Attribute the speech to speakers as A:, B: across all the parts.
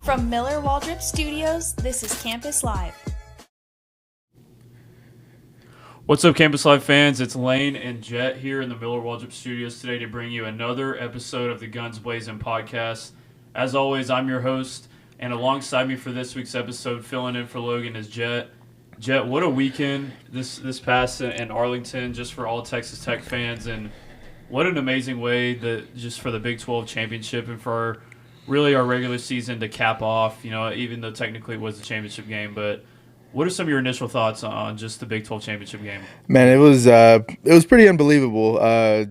A: From Miller Waldrop Studios, this is Campus Live.
B: What's up, Campus Live fans? It's Lane and Jett here in the Miller Waldrop Studios today to bring you another episode of the Guns Blazin podcast. As always, I'm your host, and alongside me for this week's episode, filling in for Logan, is Jett. Jett, what a weekend this past in Arlington, just for all Texas Tech fans, and what an amazing way that just for the Big 12 championship and for our regular season to cap off. You know, even though technically it was the championship game, but what are some of your initial thoughts on just the Big 12 championship game?
C: Man, it was pretty unbelievable.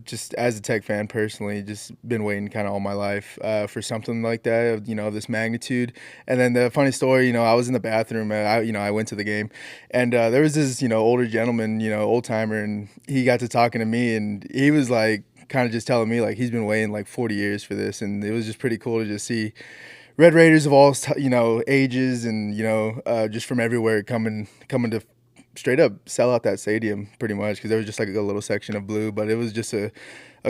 C: Just as a Tech fan personally, just been waiting kind of all my life for something like that, of this magnitude. And then the funny story, I was in the bathroom. I went to the game, and there was this older gentleman, old timer, and he got to talking to me, and he was like kind of just telling me like he's been waiting like 40 years for this, and it was just pretty cool to just see Red Raiders of all ages and just from everywhere coming to straight up sell out that stadium pretty much, because there was just like a little section of blue, but it was just a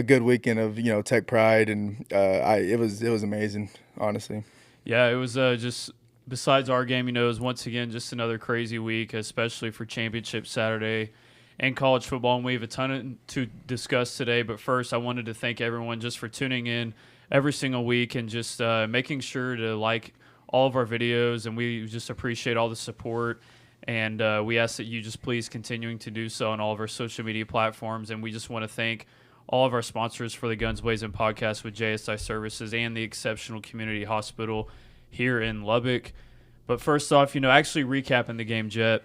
C: good weekend of Tech pride, and it was amazing, honestly.
B: Yeah, it was just besides our game, it was once again just another crazy week, especially for Championship Saturday and college football, and we have a ton to discuss today. But first, I wanted to thank everyone just for tuning in every single week and just making sure to like all of our videos, and we just appreciate all the support, and we ask that you just please continuing to do so on all of our social media platforms. And we just want to thank all of our sponsors for the Guns Blazin podcast with JSI Services and the Exceptional Community Hospital here in Lubbock. But first off, actually recapping the game, Jett,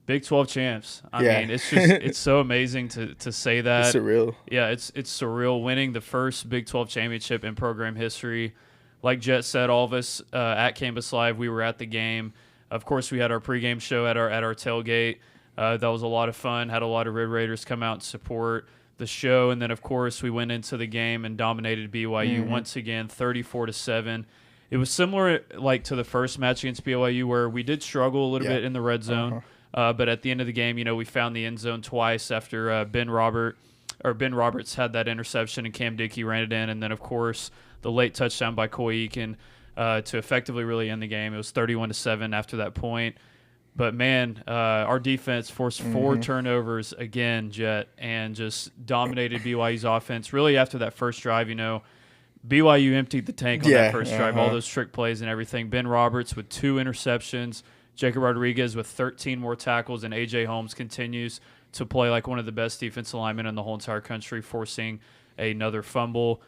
B: Big 12 champs. I mean, it's just it's so amazing to say that.
C: It's surreal.
B: Yeah, it's surreal, winning the first Big 12 championship in program history. Like Jett said, all of us at Campus Live, we were at the game. Of course, we had our pregame show at our tailgate. That was a lot of fun. Had a lot of Red Raiders come out and support the show, and then of course we went into the game and dominated BYU once again, 34-7. It was similar like to the first match against BYU, where we did struggle a little bit in the red zone. But at the end of the game, we found the end zone twice after Ben Roberts had that interception and Cam Dickey ran it in. And then, of course, the late touchdown by Coy Eakin to effectively really end the game. It was 31-7 after that point. But, man, our defense forced 4 turnovers again, Jett, and just dominated BYU's offense. Really, after that first drive, BYU emptied the tank on that first drive, all those trick plays and everything. Ben Roberts with 2 interceptions. Jacob Rodriguez with 13 more tackles, and A.J. Holmes continues to play like one of the best defensive linemen in the whole entire country, forcing another fumble.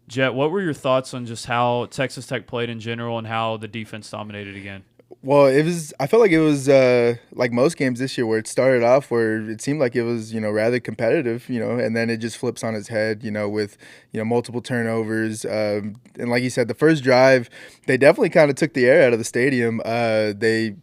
B: Jett, what were your thoughts on just how Texas Tech played in general and how the defense dominated again?
C: Well, I felt like it was like most games this year, where it started off where it seemed like it was rather competitive, and then it just flips on its head, with multiple turnovers, and like you said, the first drive they definitely kind of took the air out of the stadium. They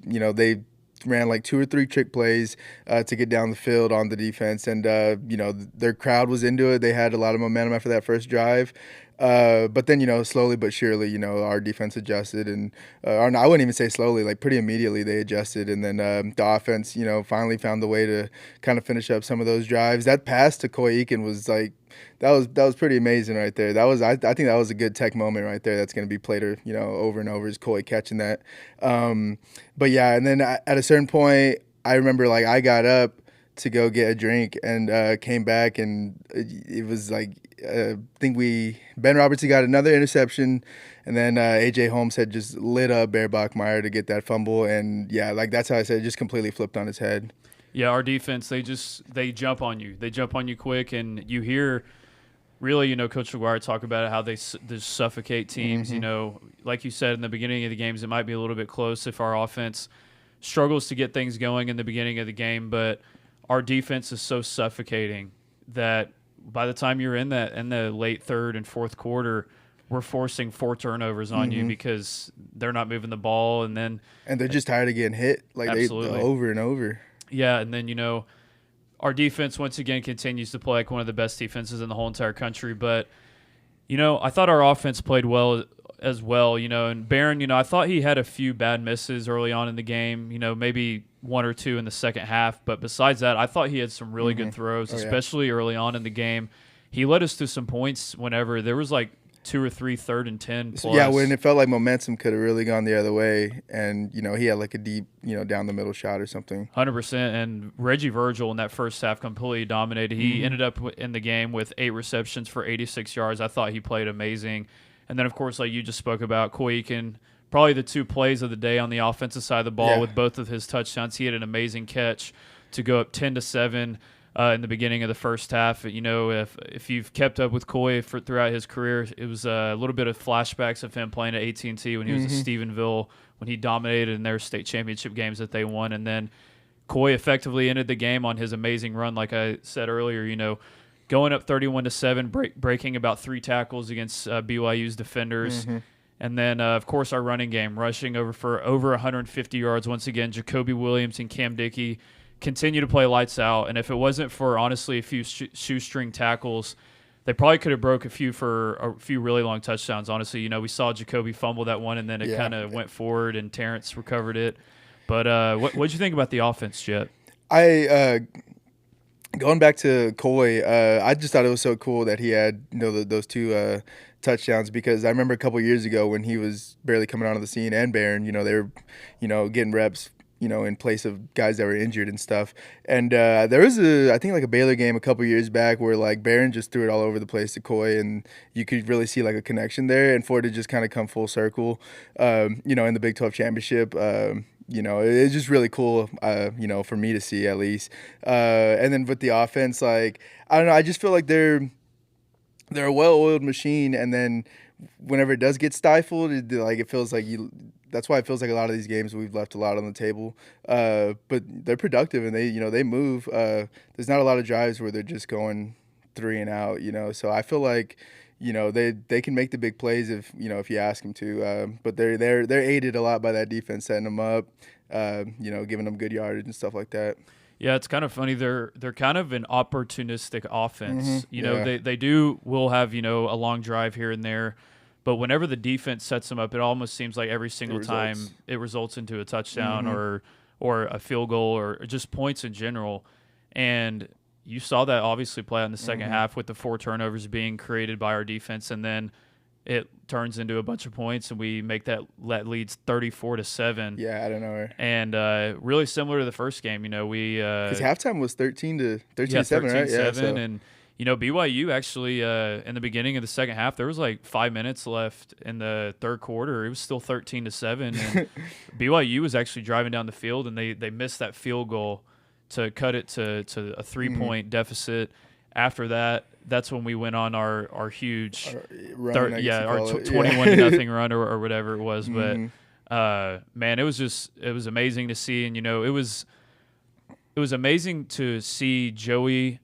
C: ran like 2 or 3 trick plays to get down the field on the defense, and their crowd was into it. They had a lot of momentum after that first drive. But then, slowly but surely, our defense adjusted, and or no, I wouldn't even say slowly, like pretty immediately they adjusted, and then the offense, finally found the way to kind of finish up some of those drives. That pass to Coy Eakin was like, that was pretty amazing right there. That was I think that was a good Tech moment right there. That's going to be played, over and over, is Coy catching that. But yeah, and then at a certain point, I remember like I got up to go get a drink and came back, and it was like I think Ben Roberts got another interception, and then A.J. Holmes had just lit up Bear Bachmeier to get that fumble, and yeah, like that's how I said it just completely flipped on its head.
B: Yeah, our defense, they jump on you. They jump on you quick, and you hear really, Coach McGuire talk about it, how they just suffocate teams. Like you said in the beginning of the games, it might be a little bit close if our offense struggles to get things going in the beginning of the game, but our defense is so suffocating that by the time you're in the late third and fourth quarter, we're forcing 4 turnovers on you because they're not moving the ball, and
C: they're just tired of getting hit they over and over.
B: Yeah, and then our defense once again continues to play like one of the best defenses in the whole entire country. But I thought our offense played well as well. And Barron, I thought he had a few bad misses early on in the game. Maybe 1 or 2 in the second half, but besides that, I thought he had some really good throws, especially early on in the game. He led us to some points whenever there was like 2 or 3 3rd and 10 plus.
C: Yeah, when it felt like momentum could have really gone the other way, and he had like a deep, down the middle shot or something.
B: 100%. And Reggie Virgil in that first half completely dominated. He ended up in the game with 8 receptions for 86 yards. I thought he played amazing. And then, of course, like you just spoke about, Koi Eakin, probably the 2 plays of the day on the offensive side of the ball with both of his touchdowns. He had an amazing catch to go up 10-7 in the beginning of the first half. If you've kept up with Koi throughout his career, it was a little bit of flashbacks of him playing at AT&T when he was at Stephenville, when he dominated in their state championship games that they won. And then Koi effectively ended the game on his amazing run, like I said earlier, going up 31-7, breaking about 3 tackles against BYU's defenders. And then, of course, our running game, rushing for over 150 yards. Once again, Jacoby Williams and Cam Dickey continue to play lights out. And if it wasn't for, honestly, a few shoestring tackles, they probably could have broke a few for a few really long touchdowns, honestly. We saw Jacoby fumble that one, and then it kind of went forward, and Terrence recovered it. But what did you think about the offense, Jett?
C: Going back to Koi, I just thought it was so cool that he had those 2 touchdowns, because I remember a couple years ago when he was barely coming onto the scene, and Barron, they were getting reps in place of guys that were injured and stuff. And there was I think like a Baylor game a couple years back where like Barron just threw it all over the place to Koi, and you could really see like a connection there, and for it to just kind of come full circle, in the Big 12 championship. It's just really cool, for me to see at least. And then with the offense, like, I don't know, I just feel like they're a well-oiled machine, and then whenever it does get stifled, it feels like that's why it feels like a lot of these games we've left a lot on the table. But they're productive, and they move. There's not a lot of drives where they're just going 3 and out, So I feel like, they can make the big plays if you ask them to. But they're aided a lot by that defense setting them up, giving them good yardage and stuff like that.
B: Yeah, it's kind of funny. They're kind of an opportunistic offense.
C: Yeah.
B: They will have, a long drive here and there, but whenever the defense sets them up, it almost seems like every single time it results into a touchdown or a field goal or just points in general. And you saw that obviously play out in the second half with the 4 turnovers being created by our defense, and then it turns into a bunch of points, and we make that leads 34-7.
C: Yeah, I don't know.
B: And really similar to the first game, we
C: because halftime was 13-7, right?
B: Yeah, 13-7, and BYU actually in the beginning of the second half, there was like 5 minutes left in the third quarter. It was still 13-7, and BYU was actually driving down the field, and they missed that field goal to cut it to a 3-point deficit. After that, that's when we went on our huge
C: run,
B: our 21-0 run or whatever it was. But man, it was amazing to see, and it was amazing to see Joey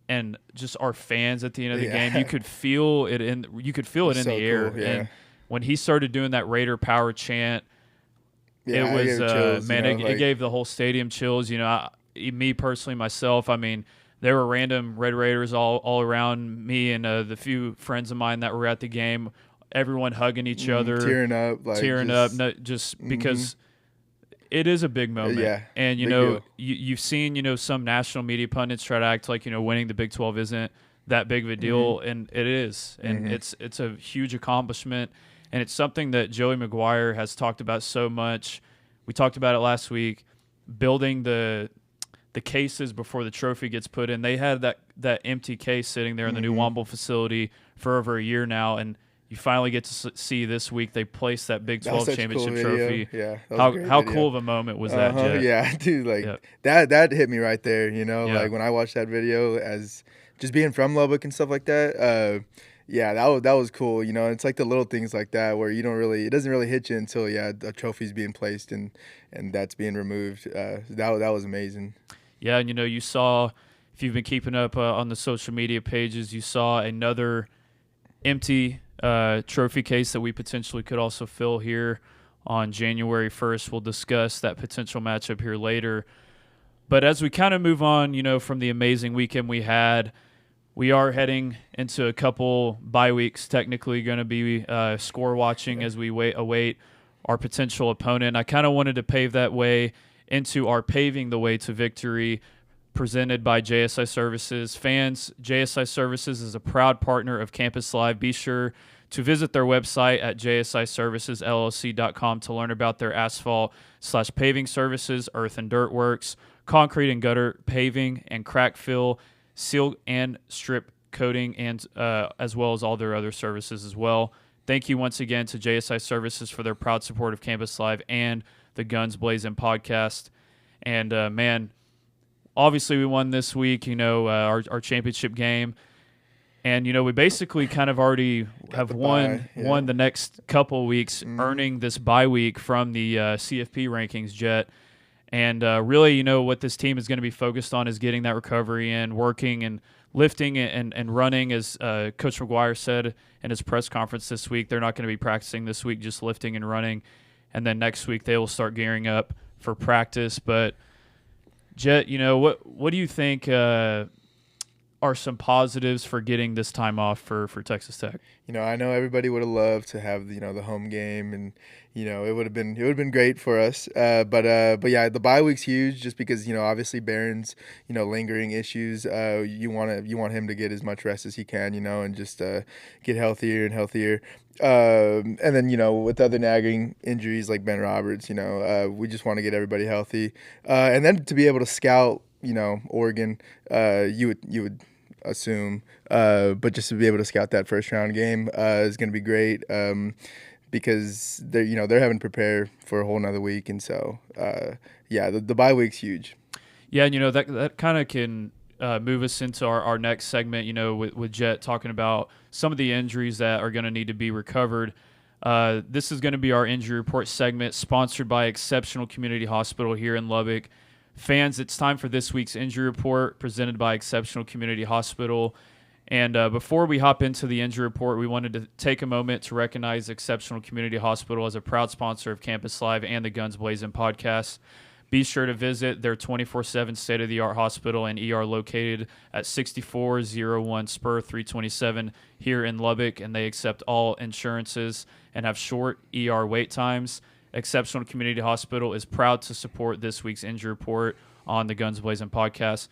B: and just our fans at the end of the game. You could feel it in the air,
C: cool, yeah.
B: and when he started doing that Raider Power chant, it was
C: chills,
B: it gave the whole stadium chills. Me personally, myself, I mean, there were random Red Raiders all around me and the few friends of mine that were at the game. Everyone hugging each other,
C: tearing up,
B: because it is a big moment.
C: Yeah,
B: and you've seen some national media pundits try to act like winning the Big 12 isn't that big of a deal, and it is, and it's a huge accomplishment, and it's something that Joey McGuire has talked about so much. We talked about it last week, building the cases before the trophy gets put in. They had that empty case sitting there in the new Womble facility for over a year now, and you finally get to see this week they placed that Big 12 championship trophy.
C: Yeah,
B: how cool of a moment was that, Jett?
C: Yeah, dude, that hit me right there. Like when I watched that video, as just being from Lubbock and stuff like that. That was cool. It's like the little things like that where it doesn't really hit you until a trophy's being placed and that's being removed. That was amazing.
B: Yeah, and you saw, if you've been keeping up on the social media pages, you saw another empty trophy case that we potentially could also fill here on January 1st. We'll discuss that potential matchup here later. But as we kind of move on, from the amazing weekend we had, we are heading into a couple bye weeks, technically going to be score watching as we await our potential opponent. I kind of wanted to pave that way into our paving the way to victory presented by JSI Services. Fans, JSI Services is a proud partner of Campus Live. Be sure to visit their website at jsiservicesllc.com to learn about their asphalt/paving services, earth and dirt works, concrete and gutter paving, and crack fill, seal and strip coating, and as well as all their other services as well. Thank you once again to JSI Services for their proud support of Campus Live and the Guns Blazin podcast. And man, obviously we won this week, our championship game. And, we basically kind of already have won the next couple of weeks, earning this bye week from the CFP rankings, Jett. And really, what this team is going to be focused on is getting that recovery in, working and lifting and running, as Coach McGuire said in his press conference this week. They're not going to be practicing this week, just lifting and running. And then next week they will start gearing up for practice. But, Jett, what do you think are some positives for getting this time off for Texas Tech?
C: I know everybody would have loved to have the home game, and it would have been great for us. But yeah, the bye week's huge just because obviously Barron's lingering issues. You want him to get as much rest as he can, and just get healthier and healthier. And then with other nagging injuries like Ben Roberts, we just want to get everybody healthy, and then to be able to scout Oregon, you would assume, but just to be able to scout that first round game is going to be great, because they're having to prepare for a whole nother week, and so the bye week's huge.
B: Yeah, and that kind of can move us into our next segment, with Jett talking about some of the injuries that are going to need to be recovered. This is going to be our injury report segment, sponsored by Exceptional Community Hospital here in Lubbock. Fans, it's time for this week's injury report presented by Exceptional Community Hospital. And before we hop into the injury report, we wanted to take a moment to recognize Exceptional Community Hospital as a proud sponsor of Campus Live and the Guns Blazin podcast. Be sure to visit their 24/7 state-of-the-art hospital and ER located at 6401 Spur 327 here in Lubbock, and they accept all insurances and have short ER wait times. Exceptional Community Hospital is proud to support this week's injury report on the Guns Blazin podcast.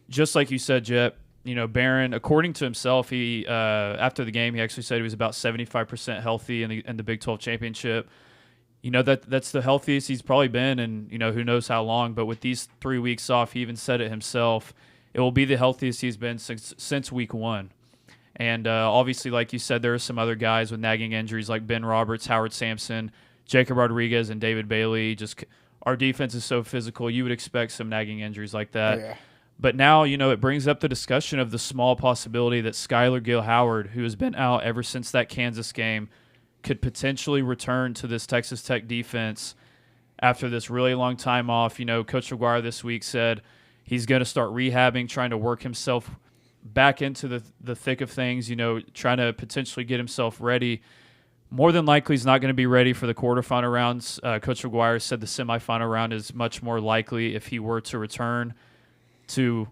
B: Just like you said, Jett, Barron, according to himself, he after the game, he actually said he was about 75% healthy in the Big 12 championship. That's the healthiest he's probably been, and who knows how long. But with these 3 weeks off, he even said it himself, it will be the healthiest he's been since week one. And obviously, like you said, there are some other guys with nagging injuries like Ben Roberts, Howard Sampson, Jacob Rodriguez, and David Bailey. Just our defense is so physical. You would expect some nagging injuries like that.
C: Oh, yeah.
B: But now, it brings up the discussion of the small possibility that Skylar Gill-Howard, who has been out ever since that Kansas game, could potentially return to this Texas Tech defense after this really long time off. Coach McGuire this week said he's going to start rehabbing, trying to work himself back into the thick of things, trying to potentially get himself ready. More than likely, he's not going to be ready for the quarterfinal rounds. Coach McGuire said the semifinal round is much more likely if he were to return to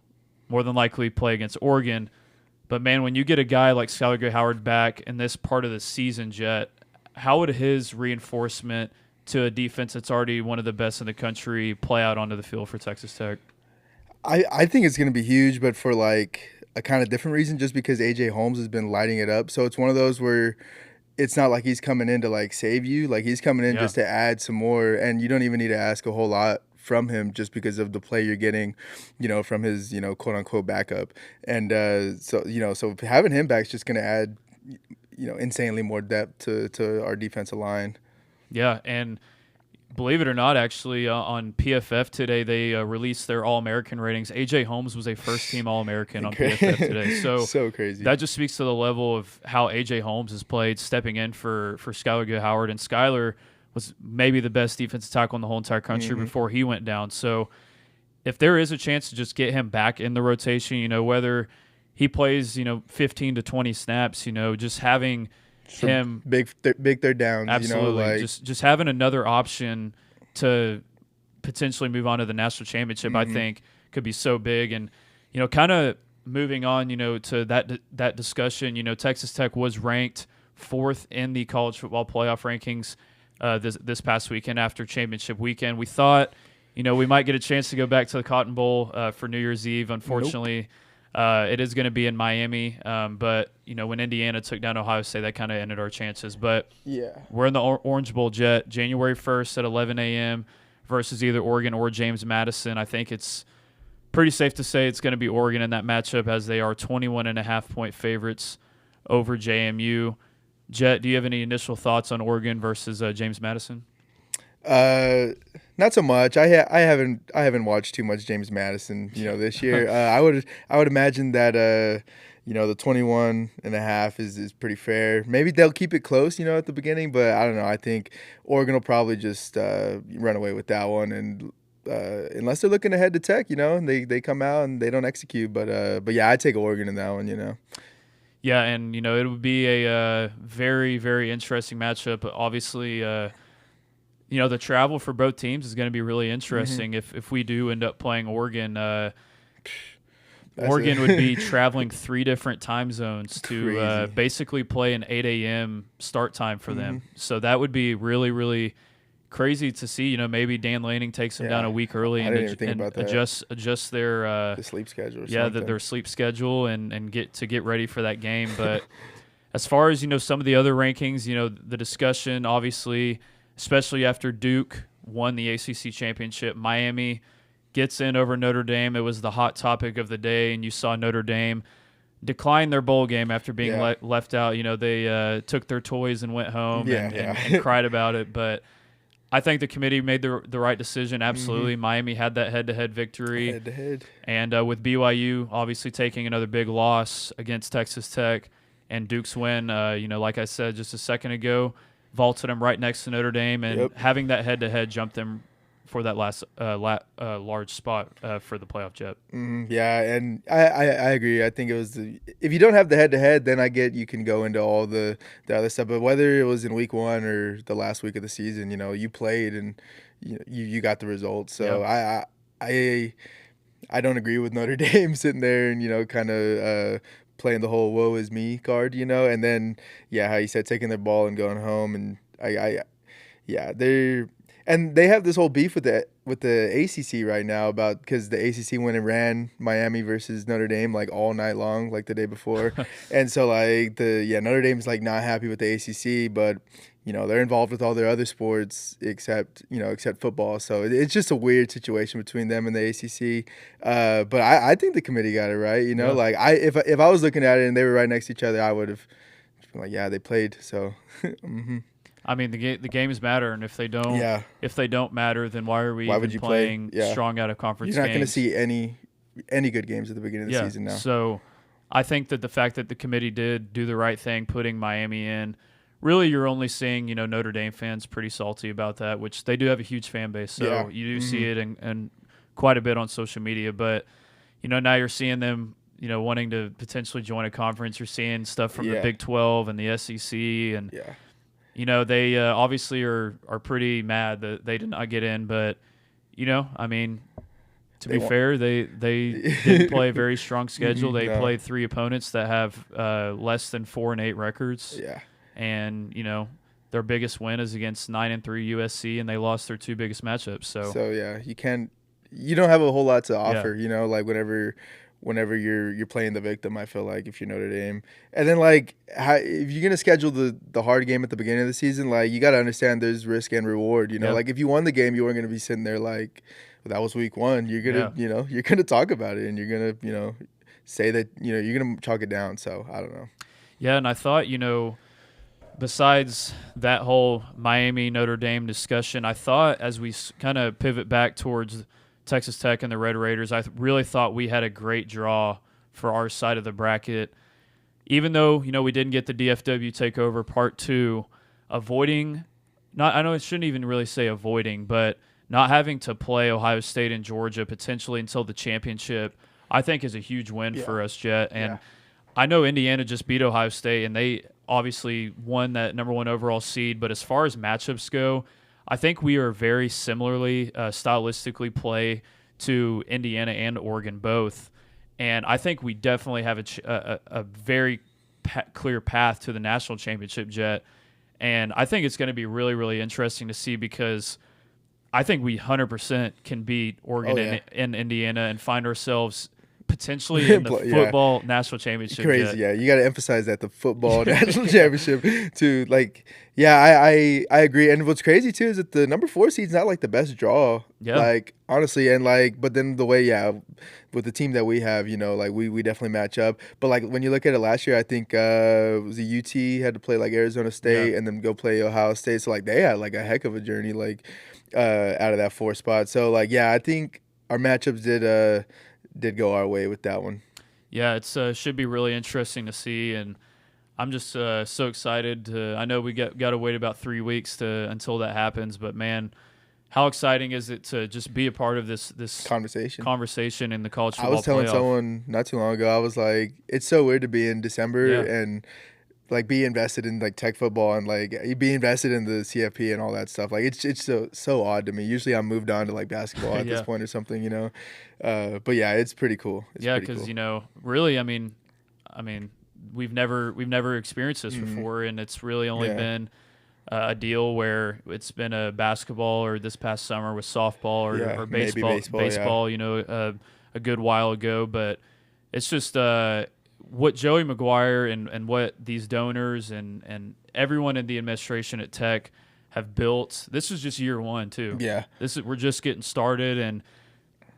B: more than likely play against Oregon. But, man, when you get a guy like Skylar Gill-Howard back in this part of the season, Jett, how would his reinforcement to a defense that's already one of the best in the country play out onto the field for Texas Tech?
C: I think it's going to be huge, but for like a kind of different reason, just because A.J. Holmes has been lighting it up. So it's one of those where it's not like he's coming in to like save you. Like he's coming in just to add some more, and you don't even need to ask a whole lot from him just because of the play you're getting, from his, quote unquote backup. And so having him back is just going to add, insanely more depth to our defensive line.
B: Yeah, and believe it or not, actually, on PFF today, they released their All-American ratings. A.J. Holmes was a first-team All-American on PFF today.
C: So crazy.
B: That just speaks to the level of how A.J. Holmes has played, stepping in for Skylar Gill-Howard. And Skylar was maybe the best defensive tackle in the whole entire country before he went down. So if there is a chance to just get him back in the rotation, whether he plays, 15 to 20 snaps, just having him
C: big third downs,
B: absolutely, just having another option to potentially move on to the national championship, I think could be so big. And kind of moving on, to that discussion, Texas Tech was ranked 4th in the college football playoff rankings this past weekend after championship weekend. We thought we might get a chance to go back to the Cotton Bowl for New Year's Eve. Unfortunately, it is going to be in Miami. But, when Indiana took down Ohio State, that kind of ended our chances. But we're in the Orange Bowl, Jett, January 1st at 11 a.m. versus either Oregon or James Madison. I think it's pretty safe to say it's going to be Oregon in that matchup, as they are 21.5-point favorites over JMU. Jett, do you have any initial thoughts on Oregon versus James Madison?
C: Not so much. I haven't watched too much James Madison, this year. I would imagine that the 21.5 is pretty fair. Maybe they'll keep it close, at the beginning, but I don't know. I think Oregon will probably just run away with that one, and unless they're looking ahead to Tech, and they come out and they don't execute. But yeah, I'd take Oregon in that one,
B: Yeah, and it would be a very, very interesting matchup. Obviously, the travel for both teams is going to be really interesting. If we do end up playing Oregon, Oregon would be traveling 3 different time zones to basically play an 8 a.m. start time for them. So that would be really, really crazy to see. Maybe Dan Lanning takes them down a week early and adjust their
C: the sleep schedule.
B: Their sleep schedule and get ready for that game. But as far as some of the other rankings, the discussion obviously, especially after Duke won the ACC championship, Miami gets in over Notre Dame. It was the hot topic of the day, and you saw Notre Dame decline their bowl game after being left out. They took their toys and went home and cried about it. But I think the committee made the right decision. Absolutely. Miami had that head-to-head victory.
C: Head-to-head.
B: And with BYU obviously taking another big loss against Texas Tech, and Duke's win, like I said just a second ago, vaulted them right next to Notre Dame, and having that head-to-head jumped them for that last large spot for the playoff, Jett.
C: Yeah, and I agree. I think it was if you don't have the head-to-head, then I get you can go into all the other stuff. But whether it was in week 1 or the last week of the season, you played and you got the result. So I don't agree with Notre Dame sitting there and kind of playing the whole "woe is me" card, and then how you said taking their ball and going home, and they have this whole beef with the ACC right now because the ACC went and ran Miami versus Notre Dame like all night long, like the day before, and so Notre Dame's like not happy with the ACC, but they're involved with all their other sports except football, so it's just a weird situation between them and the ACC. But I think the committee got it right, like if I was looking at it and they were right next to each other, I would have been like, they played, so.
B: I mean, the games matter, and if they don't matter, then why are we even playing strong out of conference games?
C: You're not going to see any good games at the beginning of the season now.
B: So I think that the fact that the committee did do the right thing, putting Miami in, really you're only seeing Notre Dame fans pretty salty about that, which they do have a huge fan base. So you do see it and quite a bit on social media. But now you're seeing them wanting to potentially join a conference. You're seeing stuff from the Big 12 and the SEC and. They obviously are pretty mad that they did not get in, but I mean, to be fair, they did play a very strong schedule. They played 3 opponents that have less than 4-8 records.
C: Yeah,
B: and their biggest win is against 9-3 USC, and they lost their 2 biggest matchups. So
C: you don't have a whole lot to offer. Like whenever you're playing the victim, I feel like if you're Notre Dame, and then if you're gonna schedule the hard game at the beginning of the season, you got to understand there's risk and reward. Like if you won the game, you weren't gonna be sitting there like, well, that was week 1. You're gonna you're gonna talk about it and you're gonna say that you're gonna chalk it down. So I don't know.
B: Yeah, and I thought besides that whole Miami Notre Dame discussion, I thought as we kind of pivot back towards Texas Tech and the Red Raiders, I really thought we had a great draw for our side of the bracket. Even though, we didn't get the DFW takeover part 2, I know I shouldn't even really say avoiding, but not having to play Ohio State and Georgia potentially until the championship, I think is a huge win for us, Jett. And I know Indiana just beat Ohio State, and they obviously won that number 1 overall seed. But as far as matchups go, I think we are very similarly stylistically play to Indiana and Oregon both. And I think we definitely have a very clear path to the national championship, Jett. And I think it's going to be really, really interesting to see because I think we 100% can beat Oregon in Indiana and find ourselves potentially in the football national championship.
C: Crazy, yeah. You got to emphasize that the football national championship too. Like, yeah, I agree. And what's crazy too is that the number 4 seed's not like the best draw.
B: Yeah.
C: Like, honestly, and like, but then the way, with the team that we have, like we definitely match up. But like when you look at it last year, I think was the UT had to play like Arizona State and then go play Ohio State. So like they had like a heck of a journey like out of that 4 spot. So like I think our matchups did go our way with that one.
B: Yeah, it's should be really interesting to see, and I'm just so excited. I know we got to wait about 3 weeks until that happens, but man, how exciting is it to just be a part of this conversation in the college football playoff?
C: I was telling someone not too long ago, I was like, it's so weird to be in December and like be invested in like tech football and like be invested in the CFP and all that stuff. Like it's so odd to me. Usually I'm moved on to like basketball at this point or something, But yeah, it's pretty cool.
B: Because really, I mean, we've never experienced this before, and it's really only been a deal where it's been a basketball or this past summer with softball or baseball. A good while ago, but it's just what Joey McGuire and what these donors and everyone in the administration at Tech have built. This is just year 1 too.
C: Yeah,
B: we're just getting started, and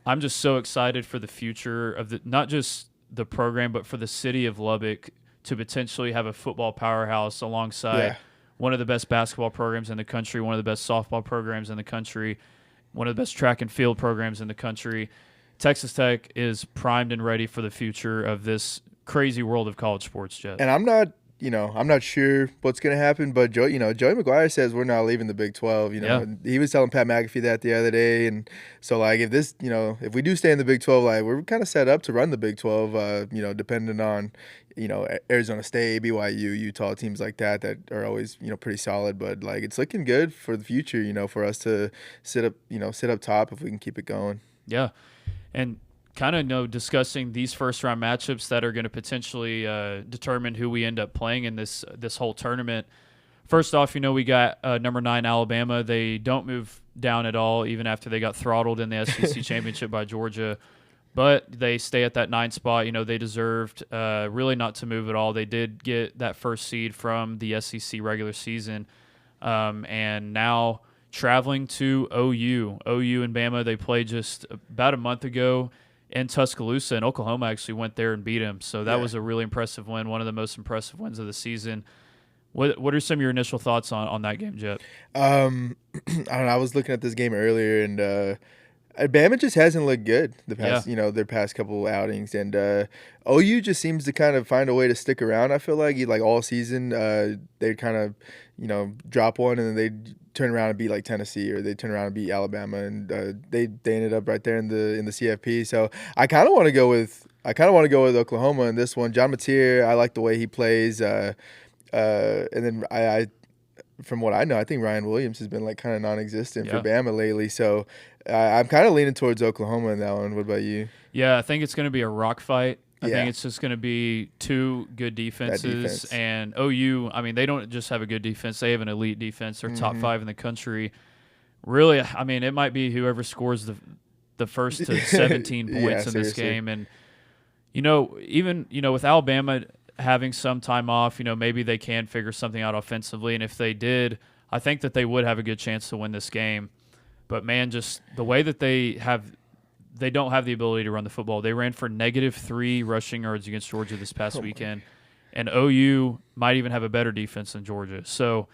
B: I'm just so excited for the future of not just the program, but for the city of Lubbock to potentially have a football powerhouse alongside one of the best basketball programs in the country, one of the best softball programs in the country, one of the best track and field programs in the country. Texas Tech is primed and ready for the future of this crazy world of college sports, Jett.
C: And I'm not sure what's going to happen, but Joey McGuire says we're not leaving the Big 12. He was telling Pat McAfee that the other day, and so like if we do stay in the Big 12, like we're kind of set up to run the Big 12. Depending on Arizona State, BYU, Utah, teams like that are always pretty solid. But like it's looking good for the future. For us to sit up top if we can keep it going.
B: Yeah, and kind of discussing these first round matchups that are going to potentially determine who we end up playing in this whole tournament. First off, we got number 9 Alabama. They don't move down at all, even after they got throttled in the SEC championship by Georgia. But they stay at that 9 spot. They deserved really not to move at all. They did get that first seed from the SEC regular season, and now traveling to OU and Bama. They played just about a month ago in Tuscaloosa, and Oklahoma actually went there and beat them. So that was a really impressive win, one of the most impressive wins of the season. What are some of your initial thoughts on that game, Jett?
C: I don't know. I was looking at this game earlier, and Bama just hasn't looked good their past couple outings, and OU just seems to kind of find a way to stick around. I feel like all season they kind of drop one and then they turn around and beat like Tennessee, or they turn around and beat Alabama, and they ended up right there in the CFP. So I kind of want to go with Oklahoma in this one. John Mateer, I like the way he plays, and then I from what I know, I think Ryan Williams has been like kind of non-existent for Bama lately. So I'm kind of leaning towards Oklahoma in that one. What about you?
B: Yeah, I think it's going to be a rock fight. I think it's just going to be 2 good defenses. And OU, they don't just have a good defense. They have an elite defense. They're top 5 in the country. Really, it might be whoever scores the first to 17 points in this game. And, even, with Alabama having some time off, maybe they can figure something out offensively. And if they did, I think that they would have a good chance to win this game. But, man, just the way that they don't have the ability to run the football. They ran for -3 rushing yards against Georgia this past weekend, and OU might even have a better defense than Georgia. So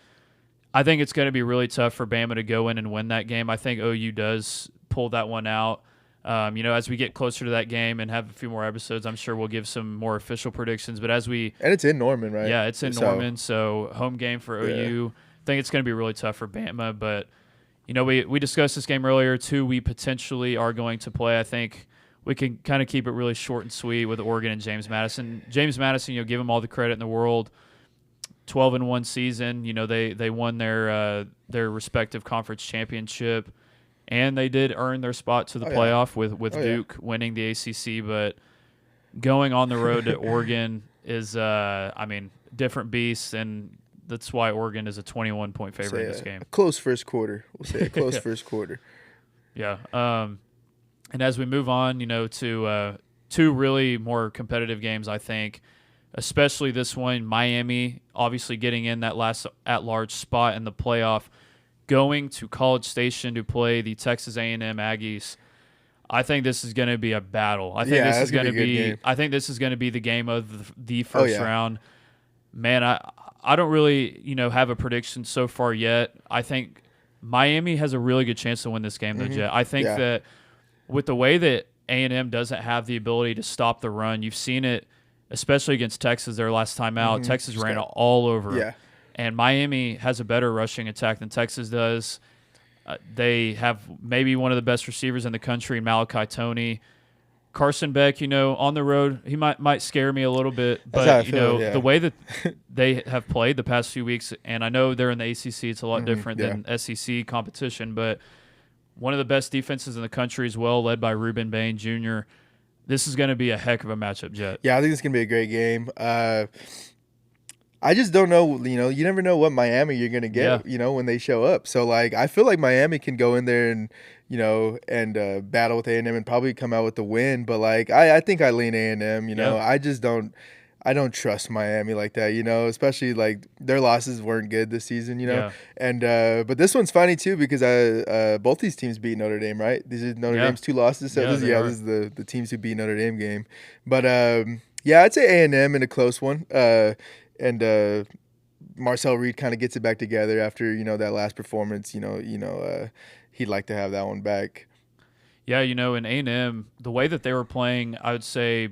B: I think it's going to be really tough for Bama to go in and win that game. I think OU does pull that one out. As we get closer to that game and have a few more episodes, I'm sure we'll give some more official predictions. But and
C: it's in Norman, right?
B: Yeah, it's in Norman, so home game for OU. I think it's going to be really tough for Bama, but we discussed this game earlier, too. We potentially are going to play. I think we can kind of keep it really short and sweet with Oregon and James Madison. James Madison, give him all the credit in the world. 12-1 season. They won their respective conference championship, and they did earn their spot to the playoff with Duke winning the ACC. But going on the road to Oregon is, different beast, and that's why Oregon is a 21-point favorite in this game.
C: A close first quarter. We'll say a close first quarter.
B: Yeah. And as we move on, to two really more competitive games, I think, especially this one, Miami obviously getting in that last at-large spot in the playoff, going to College Station to play the Texas A&M Aggies. I think this is going to be a battle. I think this is going to be. I think this is going to be the game of the first round. Man, I don't really have a prediction so far yet. I think Miami has a really good chance to win this game, though, Jett. I think that with the way that A&M doesn't have the ability to stop the run, you've seen it, especially against Texas their last time out. Texas ran all over them. And Miami has a better rushing attack than Texas does. They have maybe one of the best receivers in the country, Malachi Toney. Carson Beck, on the road, he might scare me a little bit. But, the way that they have played the past few weeks, and I know they're in the ACC, it's a lot different than SEC competition, but one of the best defenses in the country as well, led by Reuben Bain Jr. This is going to be a heck of a matchup, Jett.
C: Yeah, I think it's going to be a great game. I just don't know, you never know what Miami you're going to get, when they show up. So, I feel like Miami can go in there and, battle with A&M and probably come out with the win. But, I think I lean A&M, I just don't trust Miami like that, especially, their losses weren't good this season, And, but this one's funny, too, because both these teams beat Notre Dame, right? These are Notre Dame's 2 losses. So, this is the teams who beat Notre Dame game. But, I'd say A&M in a close one. And Marcel Reed kind of gets it back together after that last performance. He'd like to have that one back.
B: Yeah, in A&M, the way that they were playing, I would say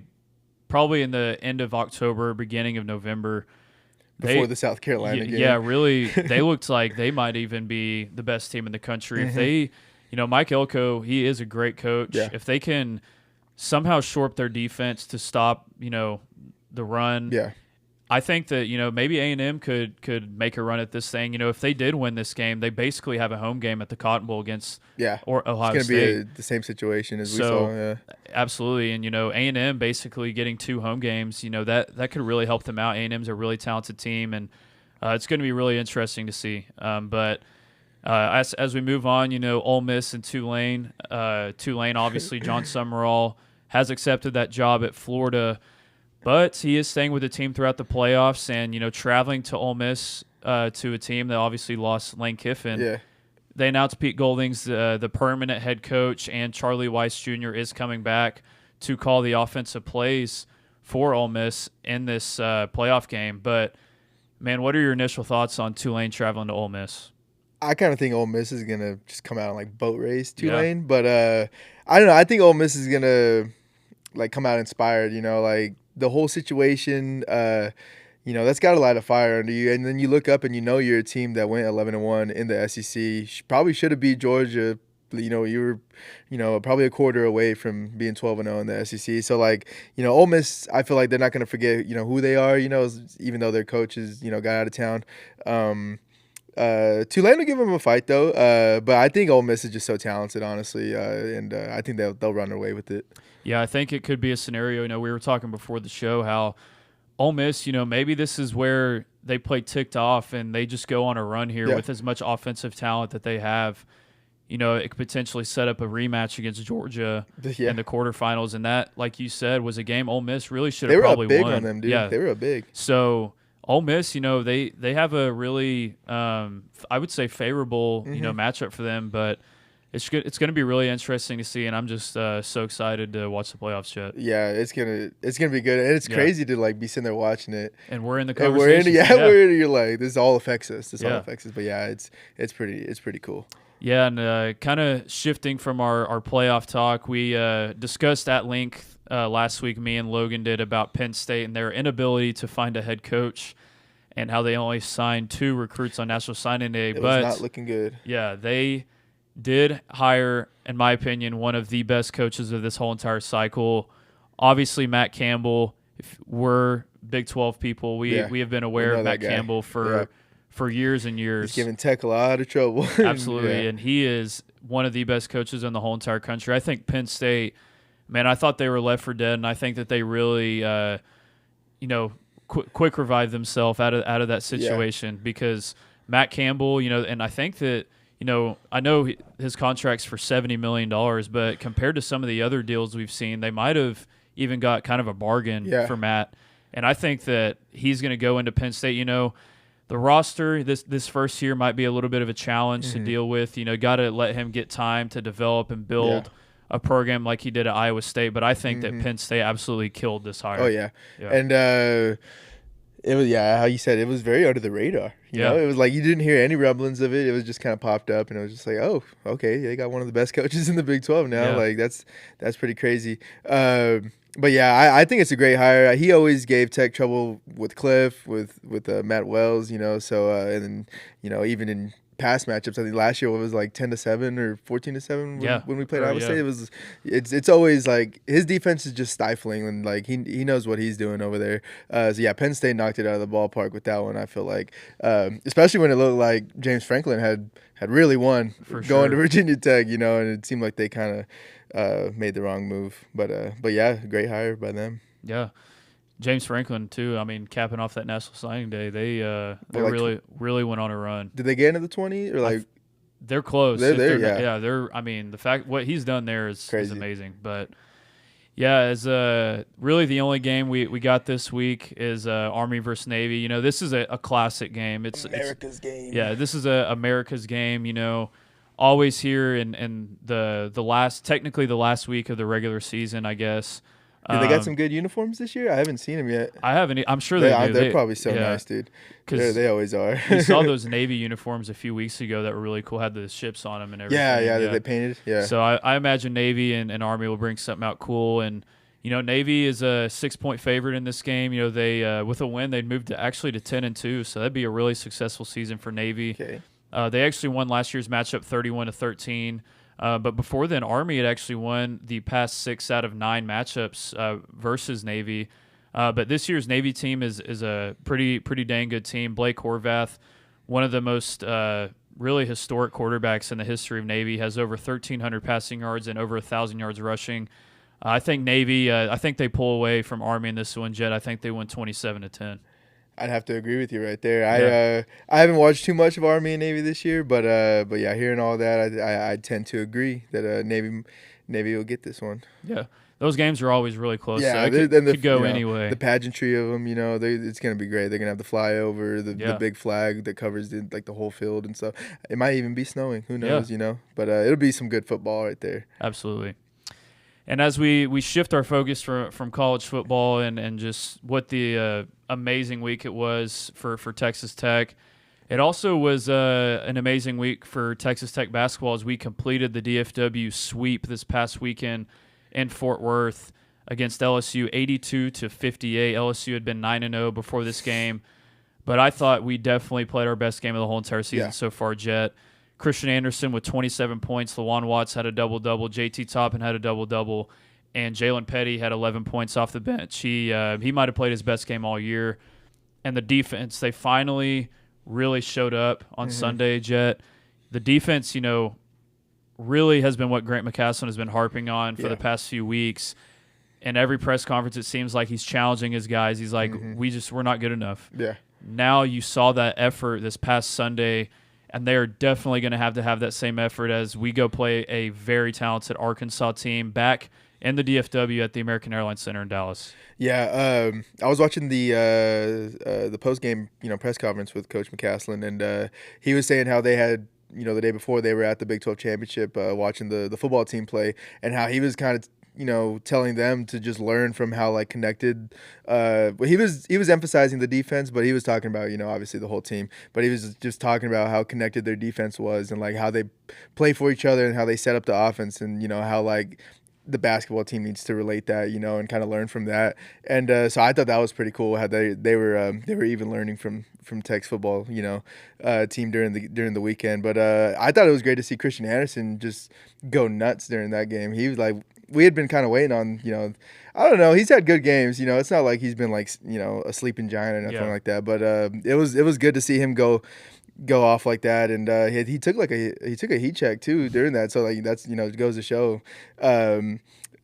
B: probably in the end of October, beginning of November,
C: before the South Carolina game.
B: Yeah, really, they looked like they might even be the best team in the country. If they, Mike Elko, he is a great coach.
C: Yeah.
B: If they can somehow shore up their defense to stop, the run.
C: Yeah.
B: I think that, maybe A&M could make a run at this thing. If they did win this game, they basically have a home game at the Cotton Bowl against Ohio State.
C: It's going to be the same situation as we saw. Yeah.
B: Absolutely. And, A&M basically getting 2 home games, that could really help them out. A&M's a really talented team, and it's going to be really interesting to see. But as we move on, Ole Miss and Tulane. Tulane, obviously, John Summerall has accepted that job at Florida. But he is staying with the team throughout the playoffs and, traveling to Ole Miss to a team that obviously lost Lane Kiffin.
C: Yeah.
B: They announced Pete Golding's the permanent head coach, and Charlie Weiss Jr. is coming back to call the offensive plays for Ole Miss in this playoff game. But, man, what are your initial thoughts on Tulane traveling to Ole Miss?
C: I kind of think Ole Miss is going to just come out and, boat race Tulane. Yeah. But I don't know. I think Ole Miss is going to, come out inspired, the whole situation, that's got to light a fire under you. And then you look up and you're a team that went 11-1 in the SEC. Probably should have beat Georgia. You were, probably a quarter away from being 12-0 in the SEC. So, Ole Miss, I feel like they're not going to forget, who they are, even though their coaches, got out of town. Tulane will give them a fight, though. But I think Ole Miss is just so talented, honestly. And I think they'll run away with it.
B: Yeah, I think it could be a scenario. We were talking before the show how Ole Miss, maybe this is where they play ticked off and they just go on a run here with as much offensive talent that they have. It could potentially set up a rematch against Georgia in the quarterfinals. And that, like you said, was a game Ole Miss really should have probably won.
C: They were up big on them, dude. Yeah. They were up big.
B: So Ole Miss, they have a really, I would say, favorable, matchup for them. But it's going to be really interesting to see, and I'm just so excited to watch the playoffs, Jett.
C: Yeah, it's gonna be good, and it's crazy to be sitting there watching it.
B: And we're in the conversation.
C: You're like, this all affects us. This all affects us. But yeah, it's pretty cool.
B: Yeah, and kind of shifting from our playoff talk, we discussed at length last week. Me and Logan did about Penn State and their inability to find a head coach, and how they only signed 2 recruits on National Signing Day.
C: It was not looking good.
B: Yeah, they did hire, in my opinion, one of the best coaches of this whole entire cycle. Obviously, Matt Campbell. If we're Big 12 people, we have been aware of Matt Campbell for years and years.
C: He's giving Tech a lot of trouble.
B: Absolutely, and he is one of the best coaches in the whole entire country. I think Penn State, man, I thought they were left for dead, and I think that they really, quick revive themselves out of that situation because Matt Campbell, and I think that. I know his contract's for $70 million, but compared to some of the other deals we've seen, they might have even got kind of a bargain for Matt. And I think that he's going to go into Penn State. The roster this first year might be a little bit of a challenge to deal with. Got to let him get time to develop and build a program like he did at Iowa State. But I think that Penn State absolutely killed this hire.
C: Oh, yeah. And it was, how you said, it was very under the radar. You know, it was like you didn't hear any rumblings of it. It was just kind of popped up, and it was just like, oh, okay, they got one of the best coaches in the Big 12 now.
B: Yeah.
C: Like that's pretty crazy. But yeah, I think it's a great hire. He always gave Tech trouble with Cliff, with Matt Wells. So and then even in past matchups, I think last year it was like 10-7 or 14-7 when we played Iowa State. It's always like his defense is just stifling, and like he knows what he's doing over there. Penn State knocked it out of the ballpark with that one. I feel like, especially when it looked like James Franklin had really won going to Virginia Tech, and it seemed like they kind of made the wrong move. But yeah, great hire by them.
B: Yeah. James Franklin too. I mean, capping off that National Signing Day, they really went on a run.
C: Did they get into the 20 or like?
B: They're close.
C: They're there.
B: They're. I mean, the fact what he's done there is amazing. But yeah, as really the only game we got this week is Army versus Navy. This is a classic game. It's
C: America's game.
B: Yeah, this is America's game. Always here in the last week of the regular season, I guess.
C: Did they got some good uniforms this year? I haven't seen them yet.
B: I haven't. I'm sure they do.
C: They're probably so nice, dude. They always are.
B: We saw those Navy uniforms a few weeks ago that were really cool. Had the ships on them and everything.
C: Yeah, they painted. Yeah.
B: So I imagine Navy and Army will bring something out cool. And Navy is a 6-point favorite in this game. They with a win they'd move to 10-2. So that'd be a really successful season for Navy.
C: Okay.
B: They actually won last year's matchup 31-13. But before then, Army had actually won the past 6 out of 9 matchups versus Navy. But this year's Navy team is a pretty dang good team. Blake Horvath, one of the most really historic quarterbacks in the history of Navy, has over 1,300 passing yards and over 1,000 yards rushing. I think Navy. I think they pull away from Army in this one, Jett. I think they win 27-10.
C: I'd have to agree with you right there. I haven't watched too much of Army and Navy this year, but yeah, hearing all that, I tend to agree that Navy will get this one.
B: Yeah, those games are always really close.
C: Yeah,
B: so it could go anyway.
C: The pageantry of them, it's gonna be great. They're gonna have the flyover, the big flag that covers the whole field and stuff. It might even be snowing. Who knows? But it'll be some good football right there.
B: Absolutely. And as we shift our focus from college football and just what the amazing week it was for Texas Tech, it also was an amazing week for Texas Tech basketball as we completed the DFW sweep this past weekend in Fort Worth against LSU, 82-58. LSU had been 9-0 before this game, but I thought we definitely played our best game of the whole entire season so far, Jett. Christian Anderson with 27 points. LaJuan Watts had a double-double. JT Toppin had a double-double. And Jalen Petty had 11 points off the bench. He might have played his best game all year. And the defense, they finally really showed up on Sunday, Jett. The defense, really has been what Grant McCasland has been harping on for the past few weeks. In every press conference, it seems like he's challenging his guys. He's like, we're not good enough.
C: Yeah.
B: Now you saw that effort this past Sunday, and they are definitely going to have that same effort as we go play a very talented Arkansas team back in the DFW at the American Airlines Center in Dallas.
C: Yeah, I was watching the post-game press conference with Coach McCasland, and he was saying how they had the day before they were at the Big 12 championship watching the football team play, and how he was kind of telling them to just learn from how connected. He was emphasizing the defense, but he was talking about obviously the whole team. But he was just talking about how connected their defense was and how they play for each other and how they set up the offense and how the basketball team needs to relate that and kind of learn from that. And so I thought that was pretty cool how they were even learning from Tech's football team during the weekend. But I thought it was great to see Christian Anderson just go nuts during that game. He was like. We had been kind of waiting on, I don't know. He's had good games. It's not like he's been a sleeping giant or nothing like that. But it was good to see him go off like that. And he took a heat check too during that. So that's goes to show.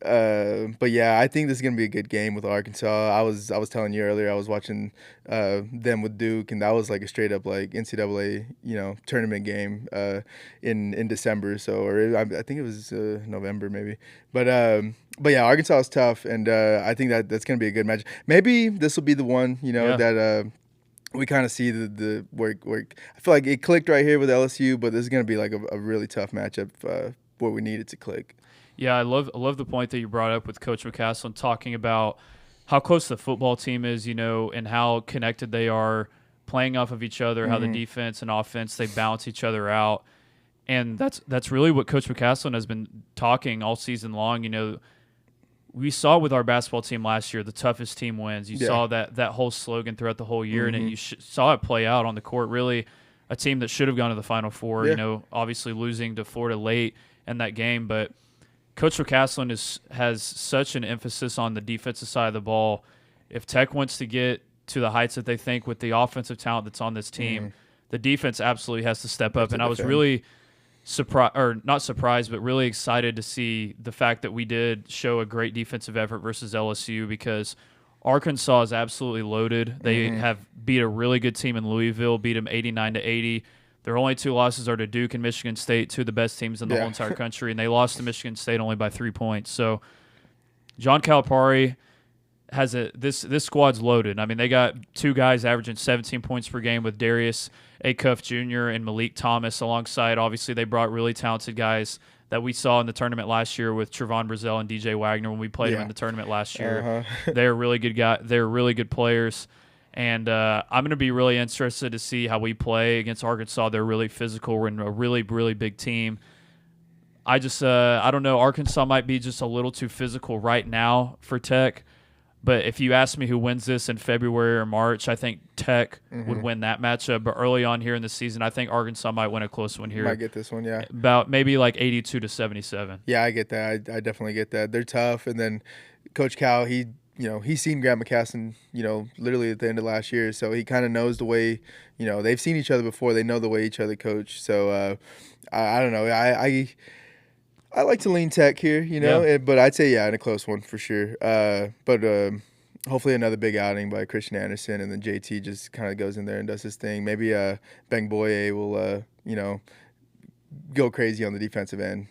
C: But yeah, I think this is gonna be a good game with Arkansas. I was telling you earlier, I was watching them with Duke, and that was like a straight up like NCAA tournament game in December. So I think it was November maybe. But yeah, Arkansas is tough, and I think that's gonna be a good match. Maybe this will be the one that. We kind of see the work. I feel like it clicked right here with LSU, but this is going to be like a really tough matchup where we need it to click.
B: Yeah, I love the point that you brought up with Coach McCasland talking about how close the football team is, and how connected they are playing off of each other, how the defense and offense, they balance each other out. And that's really what Coach McCasland has been talking all season long. We saw with our basketball team last year, the toughest team wins. You saw that whole slogan throughout the whole year, and you saw it play out on the court. Really, a team that should have gone to the Final Four, obviously losing to Florida late in that game. But Coach McCasland has such an emphasis on the defensive side of the ball. If Tech wants to get to the heights that they think with the offensive talent that's on this team, the defense absolutely has to step up. And I was really not surprised, but really excited to see the fact that we did show a great defensive effort versus LSU, because Arkansas is absolutely loaded. They have beat a really good team in Louisville, beat them 89-80. Their only two losses are to Duke and Michigan State, two of the best teams in the whole entire country, and they lost to Michigan State only by 3 points. So John Calipari has this squad's loaded. I mean, they got two guys averaging 17 points per game with Darius Acuff Jr. and Malik Thomas alongside. Obviously, they brought really talented guys that we saw in the tournament last year with Trevon Brazell and DJ Wagner when we played them in the tournament last year. They're really good guys. They're really good players. And I'm going to be really interested to see how we play against Arkansas. They're really physical. We're in a really, really big team. I don't know. Arkansas might be just a little too physical right now for Tech. But if you ask me who wins this in February or March, I think Tech would win that matchup. But early on here in the season, I think Arkansas might win a close one here.
C: Might get this one, yeah.
B: About maybe like 82-77.
C: Yeah, I get that. I definitely get that. They're tough. And then Coach Cal, he's seen Grant McCasland, literally at the end of last year. So he kind of knows the way, they've seen each other before. They know the way each other coach. So I don't know. I like to lean Tech here, but I'd say, in a close one for sure. But hopefully another big outing by Christian Anderson, and then JT just kind of goes in there and does his thing. Maybe Beng Boye will, go crazy on the defensive end.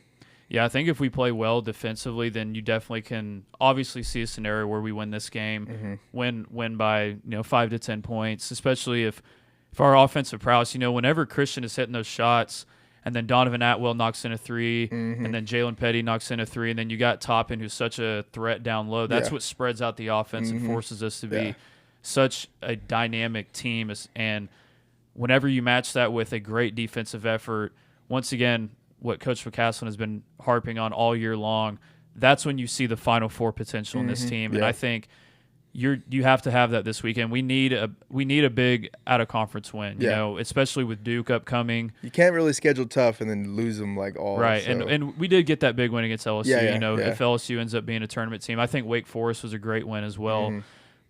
B: Yeah, I think if we play well defensively, then you definitely can obviously see a scenario where we win this game, win by 5 to 10 points, especially if our offensive prowess, whenever Christian is hitting those shots, and then Donovan Atwell knocks in a three, and then Jalen Petty knocks in a three, and then you got Toppin, who's such a threat down low. That's what spreads out the offense and forces us to be such a dynamic team. And whenever you match that with a great defensive effort, once again, what Coach McCasland has been harping on all year long, that's when you see the Final Four potential in this team. And I think you have to have that this weekend. We need a big out of conference win, especially with Duke upcoming.
C: You can't really schedule tough and then lose them like all.
B: Right,
C: so.
B: and we did get that big win against LSU.
C: If
B: LSU ends up being a tournament team, I think Wake Forest was a great win as well.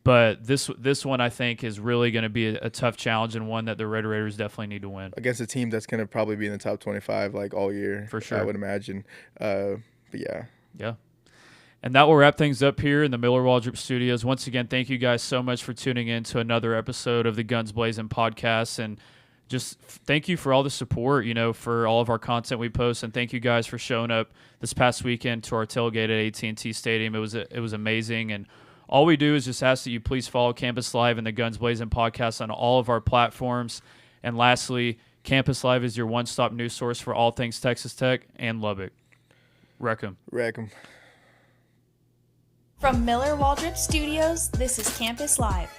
B: But this one I think is really going to be a tough challenge, and one that the Red Raiders definitely need to win
C: against a team that's going to probably be in the top 25 like all year
B: for sure.
C: I would imagine. But yeah.
B: And that will wrap things up here in the Miller Waldrop Studios. Once again, thank you guys so much for tuning in to another episode of the Guns Blazin podcast. And just thank you for all the support, for all of our content we post. And thank you guys for showing up this past weekend to our tailgate at AT&T Stadium. It was amazing. And all we do is just ask that you please follow Campus Live and the Guns Blazin podcast on all of our platforms. And lastly, Campus Live is your one-stop news source for all things Texas Tech and Lubbock. Wreck 'em.
A: From Miller Waldrop Studios, this is Campus Live.